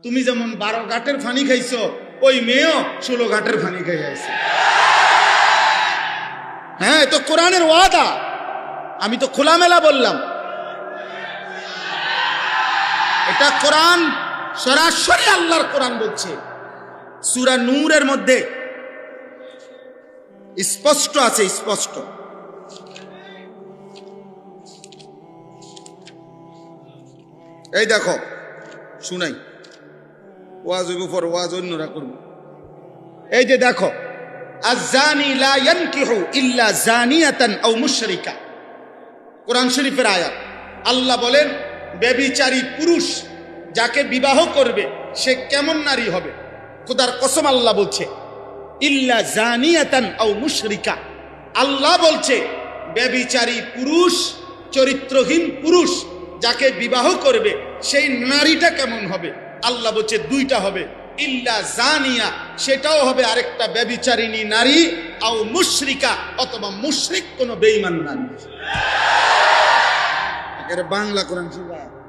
তুমি যেমন 12 ঘাটের পানি খাইছো, ওই মেয়েও 16 ঘাটের পানি খাই আছে। হ্যাঁ, তো কোরআনের ওয়াদা, আমি তো খোলামেলা বললাম। এটা কোরআন, সরাসরি আল্লাহর কোরআন বলছে। সূরা নূরের মধ্যে স্পষ্ট আছে, স্পষ্ট। এই দেখো, শুনাই, ওয়াজ হইব পর, ওয়াজ অন্যরা করব। এই যে দেখো, আয-যানি লা ইয়ানকিহু ইল্লা যানিয়াতান আও মুশরিকা, কোরআন শরীফের আয়াত। আল্লাহ বলেন, ব্যভিচারী পুরুষ যাকে বিবাহ করবে সে কেমন নারী হবে? খোদার কসম আল্লাহ বলছে, ইল্লা যানিয়াতান আও মুশরিকা। আল্লাহ বলছে ব্যভিচারী পুরুষ, চরিত্রহীন পুরুষ যাকে বিবাহ করবে সেই নারীটা কেমন হবে? আল্লাহ বলছে দুইটা হবে, ইল্লা জানিয়া, সেটাও হবে আরেকটা ব্যভিচারিণী নারী, আও মুশরিকা, অথবা মুশরিক কোন বেঈমান নারী। এর বাংলা কোরআন শরীফ।